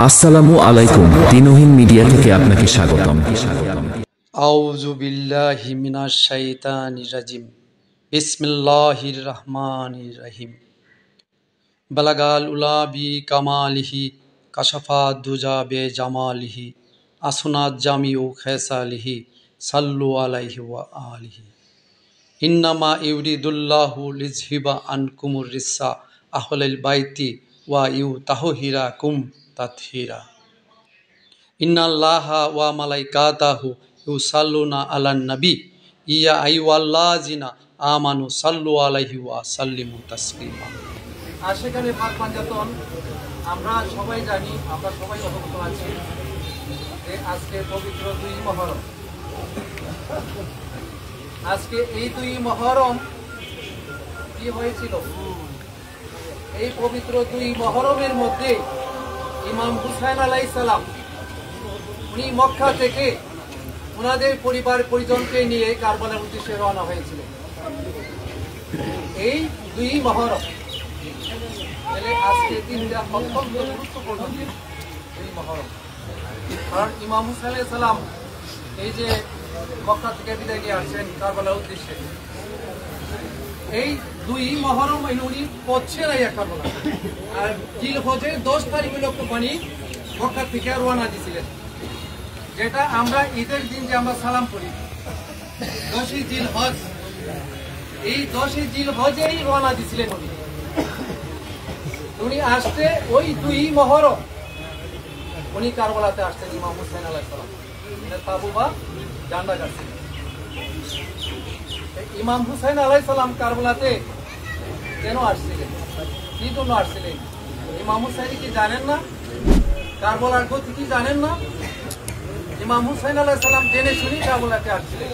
আসসালামু আলাইকুম, দিনহীন মিডিয়া থেকে আপনাকে স্বাগতম। আউযু বিল্লাহি মিনাশ শাইতানির রাজিম। বিসমিল্লাহির রহমানির রহিম। বালাগাল উলা বি কামালিহি কাশাফা দুজা বে জামালিহি আসনাত জামিউ খেসালিহি সাল্লু আলাইহি ওয়া আলিহি। ইন্নামা ইউরিদুল্লাহু লিযহিবা আনকুমুর রিসা আহলাল বাইতি ওয়া ইউতাহহিরাকুম তাতহীরা। ইন্নাল্লাহা ওয়া মালাইকাতাহু ইউসাল্লুনা আলান নবী ইয়া আইয়ুহাল্লাযিনা আমানু সাল্লু আলাইহি ওয়া সাল্লিমু তাসলিমা। আশিকানে পাক পাঞ্জাতন, আমরা সবাই জানি, আমরা সবাই অবগত আছি যে আজকে পবিত্র 2 মুহররম। আজকে এই 2 মুহররম কি হয়েছিল? এই পবিত্র 2 মুহররমের মধ্যে ইমাম হুসাইন আলাইহিস সালাম উনি মক্কা থেকে ওনাদের পরিবার পরিজনকে নিয়ে কারবালার উদ্দেশ্যে রওনা হয়েছিল। এই 2 মুহররম আজকে দিনটা অত্যন্ত গুরুত্বপূর্ণ দিন, 2 মুহররম। কারণ ইমাম হুসাইন আলাইহিস সালাম এই যে মক্কা থেকে বিদায় নিয়ে আসছেন কারবালার উদ্দেশ্যে, এই 2 মুহররম উনি পৌঁছে নাই কারবালা। আর জিলহজের 10 তারিখে লোকমানি মক্কা থেকে রওনা দিয়েছিলেন, যেটা আমরা ঈদের দিন যে আমরা সালাম করি 10ই জিলহজ, এই 10ই জিলহজেই রওনা দিয়েছিলেন উনি আসতে ওই 2 মুহররম উনি কারবালাতে আসতেন। ইমাম হুসাইন আলাইহিস সালাম তাবু বা জান্ডা গাড়ছিলেন। ইমাম হুসাইন আলাইহিস সালাম কারবালাতে কেন আসছিলেন, কি জন্য আসছিলেন? ইমাম হুসাইন কি জানেন না? কারবালার গতি কি জানেন না? ইমাম হুসাইন আলাইহিস সালাম জেনে শুনি কারবালাতে আসছিলেন।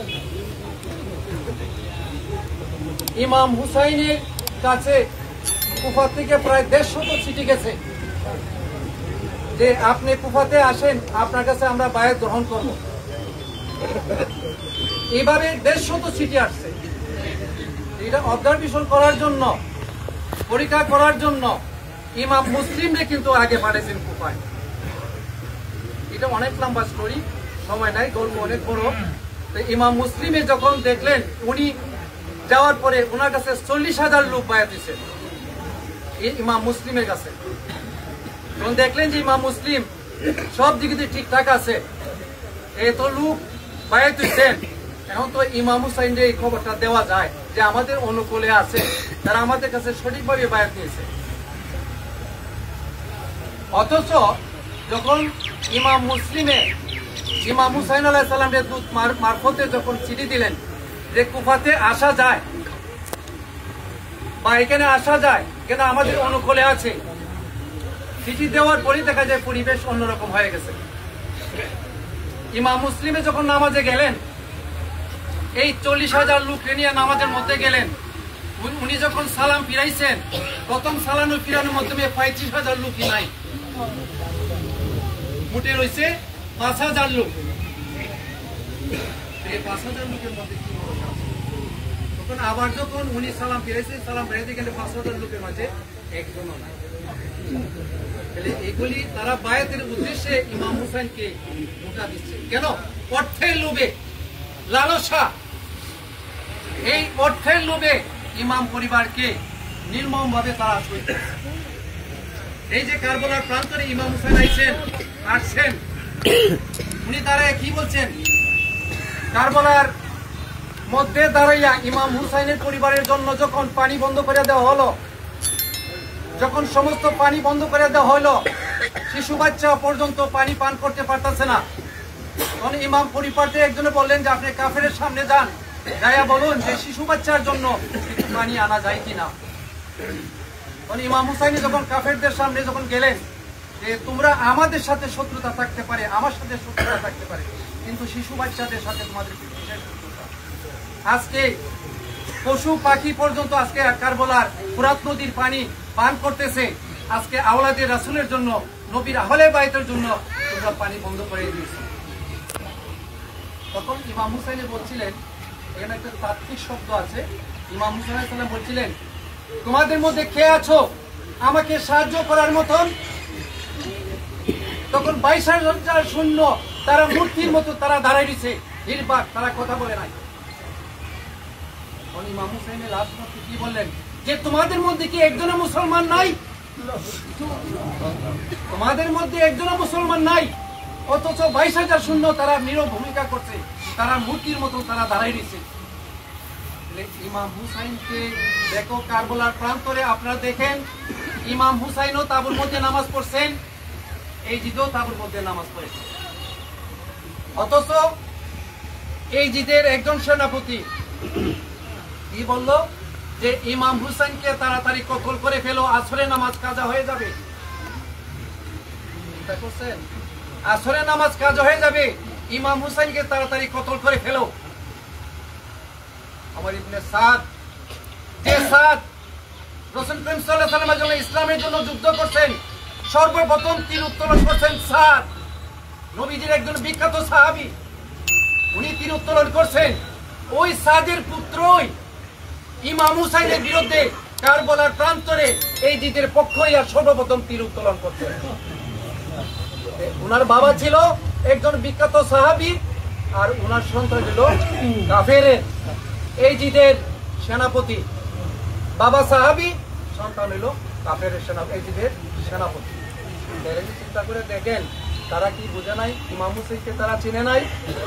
ইমাম হুসাইনের কাছে কুফা থেকে প্রায় 150 চিঠি গেছে যে আপনি কুফাতে আসেন, আপনার কাছে আমরা বায়াত গ্রহণ করব। এইভাবে 150 চিঠি আসছে। এটা অবজারভেশন করার জন্য, পরীক্ষা করার জন্য ইমাম মুসলিমরে কিন্তু আগে পাঠিয়েছেন কুফায়। এটা অনেক লম্বা স্টোরি, সময় নাই, গল্প অনেক বড়। ইমাম মুসলিমে যখন দেখলেন উনি যাওয়ার পরে ওনার কাছে 40,000 লোক বায়াত দিয়েছে ইমাম মুসলিমের কাছে। যখন দেখলেন যে ইমাম মুসলিম সব দিক দিয়ে ঠিকঠাক আছে, এত লোক বায়াত দিচ্ছেন, এখন তো ইমাম হুসাইনের এই খবরটা দেওয়া যায় যে আমাদের অনুকূলে আছে, তারা আমাদের কাছে সঠিকভাবে বায়াত নিয়েছে। অথচ যখন ইমাম মুসলিমে ইমাম হুসাইন আলাইহিস সালামের দূত মারফতে যখন চিঠি দিলেন যে কুফাতে আসা যায় বা এখানে আসা যায়, কেন আমাদের অনুকূলে আছে, চিঠি দেওয়ার পরই দেখা যায় পরিবেশ অন্যরকম হয়ে গেছে। ইমাম মুসলিমে যখন নামাজে গেলেন, এই 40,000 লোক নিয়ে নামাজের মধ্যে গেলেন, উনি যখন সালাম ফিরাইছেন, প্রথম সালাম ফিরানোর মাধ্যমে 35,000 লোকই নাই, মুটে রয়েছে 5,000 লোক। এই 5,000 লোকের মধ্যে কি তখন আবার যখন উনি সালাম ফিরাইছেন, সালাম ফিরাইতে গেলে 5,000 লোকের মাঝে একজনও নাই। এগুলি তারা বায়াতের উদ্দেশ্যে ইমাম হুসাইনকে মোটা দিচ্ছে। কেন? অর্থের লোভে, লালসা। এই অর্থের লোভে ইমাম পরিবারকে নির্মম ভাবে তারা এই যে কারবালার প্রান্তরে ইমাম হুসাইন আসছেন, উনি দাঁড়ায় কি বলছেন? কারবালার মধ্যে দাঁড়াইয়া ইমাম হুসাইনের পরিবারের জন্য যখন পানি বন্ধ করে দেওয়া হলো, যখন সমস্ত পানি বন্ধ করে দেওয়া হলো, শিশু বাচ্চা পর্যন্ত পানি পান করতে পারতেছে না, তখন ইমাম পরিবারতে একজনে বললেন যে আপনি কাফেরের সামনে যান, যাইয়া বলুন যে শিশু বাচ্চার জন্য কিছু পানি আনা যায় কিনা। তখন ইমাম হুসাইন যখন কাফেরদের সামনে যখন গেলেন যে তোমরা আমাদের সাথে শত্রুতা থাকতে পারে, আমার সাথে শত্রুতা থাকতে পারে, কিন্তু শিশু বাচ্চাদের সাথে তোমাদের কিসের শত্রুতা? আজকে পশু পাখি পর্যন্ত আজকে কারবালার ফুরাত নদীর পানি পান করতেছে। আজকে আওলাদে রাসূলের জন্য, নবীর আহলে বাইতের জন্য তোমরা পানি বন্ধ করে দিয়েছো। তখন ইমাম হুসাইন বলছিলেন, এখানে একটা তাত্ত্বিক শব্দ আছে, ইমাম হুসাইন আলাইহিস সালাম বলছিলেন তোমাদের মধ্যে কে আছো আমাকে সাহায্য করার মতন? তখন 22,000 সৈন্য তারা মূর্তির মতো তারা দাঁড়ায় দিছে, নির্বাক, তারা কথা বলে নাই। ইমাম হুসাইনের লাশ কি বললেন যে তোমাদের মধ্যে কি একজনও মুসলমান নাই? তোমাদের মধ্যে একজনও মুসলমান নাই, অথচ 22,000 সৈন্য তারা নীরব ভূমিকা করছে, তারা মূর্তির মতো তারা দাঁড়ায় দিছে। ইমাম হুসাইনকে দেখো কারবালার প্রান্তরে, আপনারা দেখেন ইমাম হুসাইনও তাঁবুর মধ্যে নামাজ পড়ছেন, এই জিদও তাঁবুর মধ্যে নামাজ পড়েছেন। অথচ এই জিদের একজন সেনাপতি কি বলল যে ইমাম হুসাইনকে তাড়াতাড়ি কতল করে ফেলো, আসরে নামাজ কাজা হয়ে যাবে। আসরে নামাজ কাজা হয়ে যাবে, ইমাম হুসাইনকে তাড়াতাড়ি কতল করে ফেলো। আমার ইবনে সাদ, যে সাদ রাসূল করিম সাল্লাল্লাহু আলাইহি ওয়াসাল্লামের জন্য, ইসলামের জন্য যুদ্ধ করছেন, সর্বপ্রথম তীর উত্তোলন করছেন সাদ, নবীজির একজন বিখ্যাত সাহাবী, উনি তীর উত্তোলন করছেন। ওই সাদের পুত্রই ইমাম হুসাইনের বিরুদ্ধে কারবালার প্রান্তরে এই জিদের পক্ষই আর সর্বপ্রথম তীর উত্তোলন করছেন। উনার বাবা ছিল একজন বিখ্যাত সাহাবী, আর উনার সন্তান ছিল কাফেরের এই জিদের সেনাপতি। বাবা সাহাবী, সন্তান হইল কাফেরের এই জিদের সেনাপতি। চিন্তা করে দেখেন তারা কি বুঝে নাই? ইমাম হুসাইনকে তারা চিনে নাই,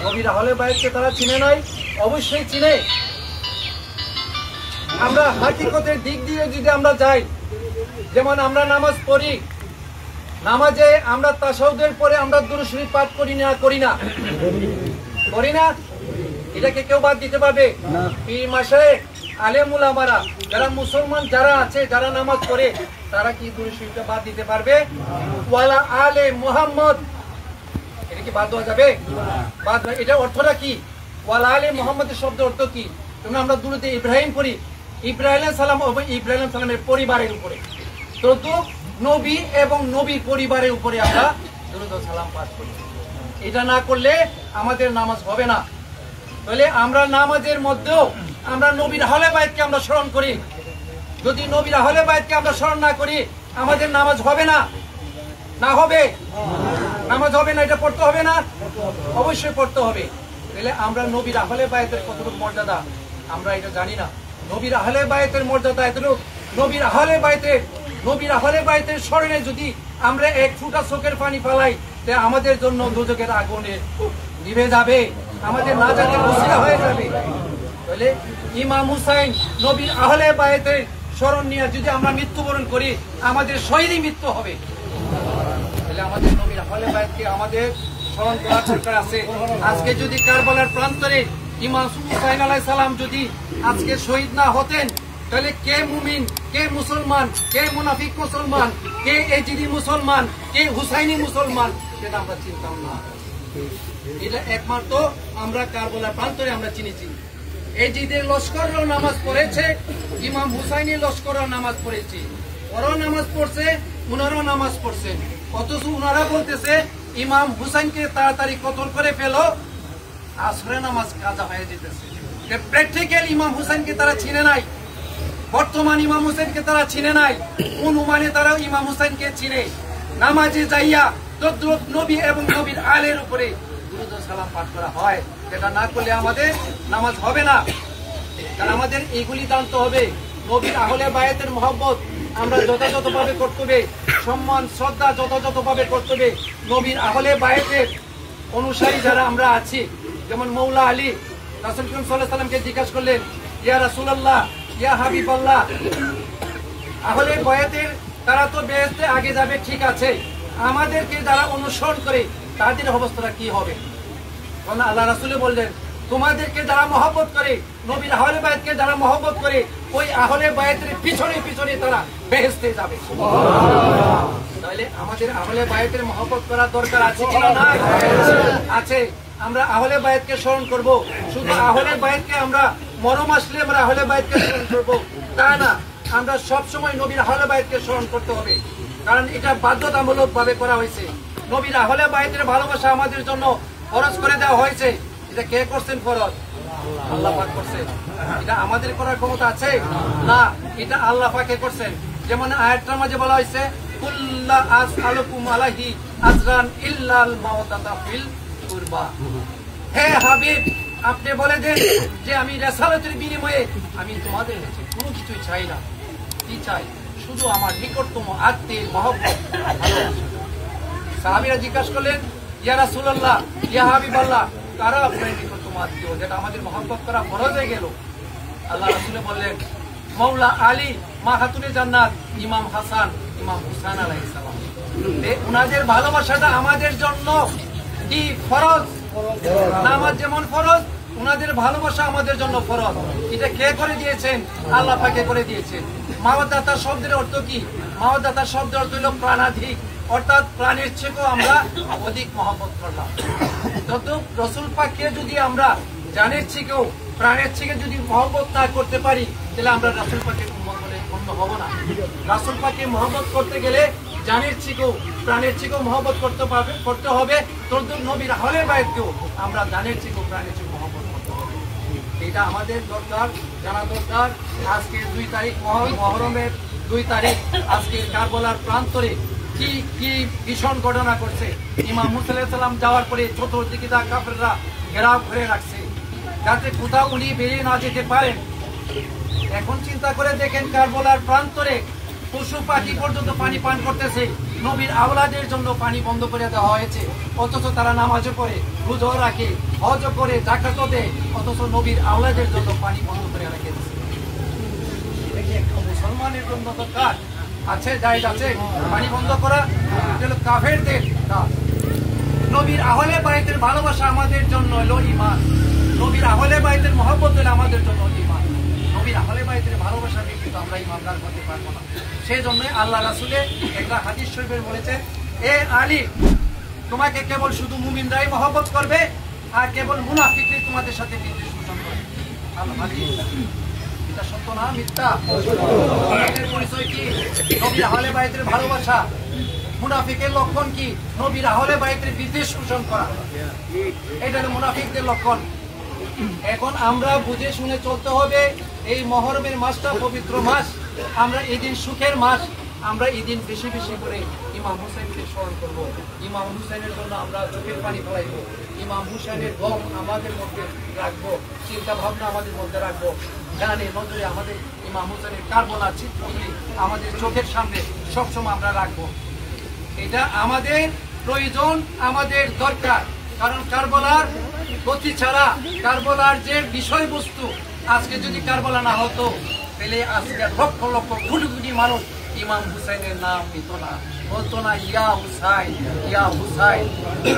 নবীর আহলে বাইতকে তারা চিনে নাই? অবশ্যই চিনে। আমরা হাকিকতের দিক দিয়ে যদি আমরা যাই, যেমন আমরা নামাজ পড়ি, নামাজে আমরা তাশাহুদের পরে আমরা দুরূদ শরীফ পাঠ করি না করি না? এটাকে কেউ বাদ দিতে পারবে? পীর মাশায়েখ, আলেম উলামারা, যারা মুসলমান যারা আছে, যারা নামাজ পড়ে, তারা কি দুরূদ শরীফটা বাদ দিতে পারবে? ওয়ালা আলে মুহাম্মদ, এটা কি বাদ দেওয়া যাবে? বাদ। এটা অর্থটা কি? ওয়ালা আলে মুহাম্মদের শব্দ অর্থ কি? তোমরা আমরা দুরূদে ইব্রাহিম পড়ি, ইব্রাহিম আলাইহিস সালাম এবং ইব্রাহিম আলাইহিস সালামের পরিবারের উপরে, তো নবী এবং নবীর পরিবারের উপরে আমরা দুরূদ ও সালাম পাঠ করি। এটা না করলে আমাদের নামাজ হবে না। তাহলে আমরা নামাজের মধ্যেও আমরা নবীর আহলে বাইতকে আমরা স্মরণ করি। যদি নবীর আহলে বাইতকে আমরা স্মরণ না করি, আমাদের নামাজ হবে না। না হবে? নামাজ হবে না, এটা পড়তে হবে না? অবশ্যই পড়তে হবে। তাহলে আমরা নবীর আহলে বাইতের কতটুকু মর্যাদা আমরা এটা জানি না। নবীর আহলে বাইতের মর্যাদা এতটুকু, নবীর আহলে বাইতের স্মরণে যদি আমরা এক ফোঁটা চোখের পানি ফেলাই, তে আমাদের জন্য দোজখের আগুনে নিভে যাবে, আমাদের নাজাতের ওসিলা হয়ে যাবে। তাহলে ইমাম হুসাইন, নবীর আহলে বাইতের স্মরণ নিয়ে যদি আমরা মৃত্যুবরণ করি, আমাদের শহীদই মৃত্যু হবে। তাহলে আমাদের নবীর আহলে বাইতকে আমাদের স্মরণ করার দরকার আছে। আজকে যদি কারবালার প্রান্তরে ইমাম হুসাইন আলাইহিস সালাম যদি আজকে শহীদ না হতেন, তাহলে কে মুমিন, কে মুসলমান, কে মুনাফিক মুসলমান, কে এজিদি মুসলমান, কে হুসাইনি মুসলমান, সেটা আমরা চিনতাম না। এটা একমাত্র আমরা কারবালার প্রান্তরে আমরা চিনেছি। এজিদের লস্কররাও নামাজ পড়েছে, ইমাম হুসাইনি লস্কররাও নামাজ পড়েছে, ওরাও নামাজ পড়ছে, উনারাও নামাজ পড়ছেন। অথচ উনারা বলতেছে ইমাম হুসাইনকে তাড়াতাড়ি কতল করে ফেলো, আসরে নামাজ কাজা হয়ে যেতেছে। প্র্যাকটিক্যাল ইমাম হুসাইনকে তারা চিনে নাই, বর্তমান ইমাম হুসাইনকে তারা চিনে নাই, অনুমানে তারা ইমাম হুসাইনকে চিনে। নামাজে যাইয়া তদ্রুপ নবী এবং নবীর আলের উপরে দুরূদ ও সালাম পাঠ করা হয়। এটা না করলে আমাদের নামাজ হবে না। কারণ আমাদের এইগুলি জানতে হবে, নবীর আহলে বায়াতের মহব্বত আমরা যথাযথভাবে করতে হবে, সম্মান শ্রদ্ধা যথাযথভাবে করতে হবে। নবীর আহলে বায়াতের অনুসারী যারা আমরা আছি, যেমন মৌলা আলী, রাসূল করিম সাল্লাল্লাহু আলাইহি সাল্লামকে জিজ্ঞাসা করলেন, ইয়া রাসূলুল্লাহ, ইয়া হাবিবাল্লাহ, আহলে বায়াতের তারা তো বেহেশতে আগে যাবে, ঠিক আছে, আমাদেরকে যারা অনুসরণ করে তাদের অবস্থাটা কি হবে? কারণ আল্লাহ রাসূল বললেন, তোমাদেরকে যারা মহব্বত করে, নবীর আহলে বায়াতকে যারা মহব্বত করে, ওই আহলে বায়াতের পিছনে পিছনে তারা বেহেশতে যাবে। তাহলে আমাদের আহলে বায়াতের মহব্বত করার দরকার আছে কি না? আছে। আমরা আহলে বায়াতকে স্মরণ করব, শুধু আহলে বায়াতকে আমরা মরম আসলে আমরা আহলে বায়াতকে স্মরণ করব তা না, আমরা সব সময় নবীর আহলে বায়াতকে স্মরণ করতে হবে। কারণ এটা বাধ্যতামূলক ভাবে করা হয়েছে। নবীর আহলে বায়াতের ভালোবাসা আমাদের জন্য ফরজ করে দেওয়া হয়েছে। এটা কে করছেন ফরজ? আল্লাহ পাক করছেন। এটা আমাদের করার ক্ষমতা আছে না, এটা আল্লাহ পাকে করছেন। যেমন আয়াতটার মাঝে বলা হয়েছে, কুল্লা আসআলুকুম আলাইহি আজরান ইল্লাল মাওদাতা ফিল কুরবা। হে হাবিব, আপনি বলে দেন যে আমি রিসালাতের বিনিময়ে আমি তোমাদের কাছে কোনো কিছুই চাই না। কি চাই? শুধু আমার নিকটতম আত্মীয় মহব্বত। সাহাবীরা জিজ্ঞাসা করলেন, ইয়া রাসূলুল্লাহ, ইয়া হাবিবাল্লাহ, কারা আপনার নিকটতম আত্মীয় যেটা আমাদের মহব্বত করা ফরজ হয়ে গেল? আল্লাহ রাসূল বললেন, মাওলা আলী, মা খাতুনে জান্নাত, ইমাম হাসান, ইমাম হুসাইন আলাইহিস সালাম। উনাদের ভালোবাসাটা আমাদের জন্য কি ফরজ? নামাজ যেমন ফরজ, উনাদের ভালোবাসা আমাদের জন্য ফরজ। এটা কে করে দিয়েছেন? আল্লাহ পাকে করে দিয়েছেন। মাওয়াদাতা শব্দের অর্থ কি? মাওয়াদাতা শব্দের অর্থ হলো প্রাণাধিক, অর্থাৎ প্রাণের চেয়েও আমরা অধিক মহব্বত করলাম। যত রসুল পাককে যদি আমরা জানের থেকেও প্রাণের থেকে যদি মহব্বত না করতে পারি, তাহলে আমরা রাসূল পাকের উম্মত বলে গণ্য হব না। রাসূল পাককে মহব্বত করতে গেলে জানের থেকেও প্রাণের থেকেও মহব্বত করতে হবে। তদ্দুর নবীর আহলে বাইতকেও আমরা জানের থেকেও প্রাণের থেকেও মহব্বত করতে হবে। এটা আমাদের দরকার, জানা দরকার। আজকে 2 তারিখ মহরমের 2 তারিখ, আজকে কারবালার প্রান্তরে কি কি ভীষণ ঘটনা করছে। ইমাম মুসা আলাইহিস সালাম যাওয়ার পরে চতুর্দিকে কাফেররা ঘেরাও করে রাখছে, যাতে কোথাও উনি বেরিয়ে না যেতে পারেন। এখন চিন্তা করে দেখেন, কারবালার প্রান্তরে পশু পাখি পর্যন্ত পানি পান করতেছে। নবীর আওলাদের জন্য পানি বন্ধ করে দেওয়া হয়েছে, অথচ তারা নামাজও পড়ে, রোজাও রাখে, হজও করে, যাকাতও দেয়, অথচ নবীর আওলাদের জন্য পানি বন্ধ করে রেখেছে। একটা মুসলমানের জন্য দরকার আছে, জায়েজ আছে পানি বন্ধ করা? এটা কাফেরদের কাজ। নবীর আহলে বাইতের ভালোবাসা আমাদের জন্য হলো ঈমান। নবীর আহলে বাইতের মহব্বত হলো আমাদের জন্য ঈমান। নবীর আহলে বাইতের ভালোবাসা দেখে তো আমরা ঈমানদার হতে পারবো না। সেই জন্যই আল্লাহ রাসূলে একটা হাদিস শরীফে বলেছেন, এ আলী, তোমাকে কেবল শুধু মুমিনরাই মহব্বত করবে, আর কেবল মুনাফিকরা তোমাদের সাথে বিদ্বেষ পোষণ করবে। এটা সত্য না মিথ্যা? মুনাফিকের পরিচয় কি? নবীর আহলে বাইতের ভালোবাসা। মুনাফিকের লক্ষণ কি? নবীর আহলে বাইতের বিদ্বেষ পোষণ করা। এটা হলো মুনাফিকদের লক্ষণ। এখন আমরা বুঝে শুনে চলতে হবে। এই মহরমের মাসটা পবিত্র মাস, আমরা এই দিন সুখের মাস। আমরা এই দিন বেশি বেশি করে ইমাম হুসাইনকে স্মরণ করব। ইমাম হুসাইনের জন্য আমরা চোখের পানি ফেলাইব। ইমাম হুসাইনের গম আমাদের মধ্যে রাখবো, চিন্তা ভাবনা আমাদের মধ্যে রাখবো। গানে নজরে আমাদের ইমাম হুসাইনের কারবালার চিত্রগুলি আমাদের চোখের সামনে সবসময় আমরা রাখবো। এটা আমাদের প্রয়োজন, আমাদের দরকার। কারণ কারবালার গতি ছাড়া, কারবালার যে বিষয়বস্তু, আজকে যদি কারবালা না হতো, তাহলে আজকে লক্ষ লক্ষ কোটি কোটি মানুষ ইমাম হুসাইনের নাম নিত না, বলতো না ইয়া হুসাইন, ইয়া হুসাইন।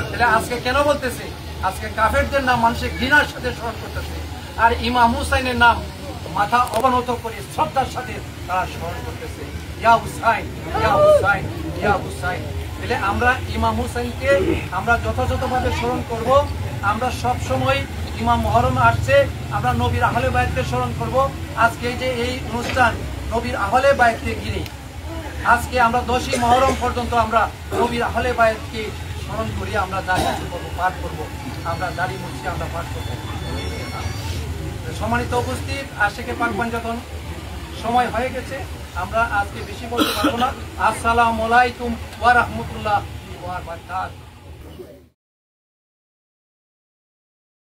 তাহলে আজকে কেন বলতেছে? আজকে কাফেরদের নাম মানুষের ঘৃণার সাথে স্মরণ করতেছে, আর ইমাম হুসাইনের নাম মাথা অবনত করে শ্রদ্ধার সাথে তারা স্মরণ করতেছে, ইয়া হুসাইন, ইয়া হুসাইন, ইয়া হুসাইন। তাহলে আমরা ইমাম হুসাইনকে আমরা যথাযথভাবে স্মরণ করব। আমরা সব সময় ইমাম মুহররম আসছে, আমরা নবীর আহলে বাইতকে স্মরণ করব। আজকে যে এই অনুষ্ঠান নবীর আহলে বাইতকে ঘিরে, আজকে আমরা 10ই মুহররম পর্যন্ত আমরা নবীর আহলে বাইতকে স্মরণ করি। আমরা যা কিছু করবো, পাঠ করবো, আমরা দাড়ি মুছি, আমরা পাঠ করবো। সম্মানিত উপস্থিত, আশিকে পাক পাঞ্জাতন, সময় হয়ে গেছে, আমরা আজকে বেশি বলতে পারবো না। আসসালামু আলাইকুম ওয়া রাহমাতুল্লাহি ওয়া বারাকাতুহু।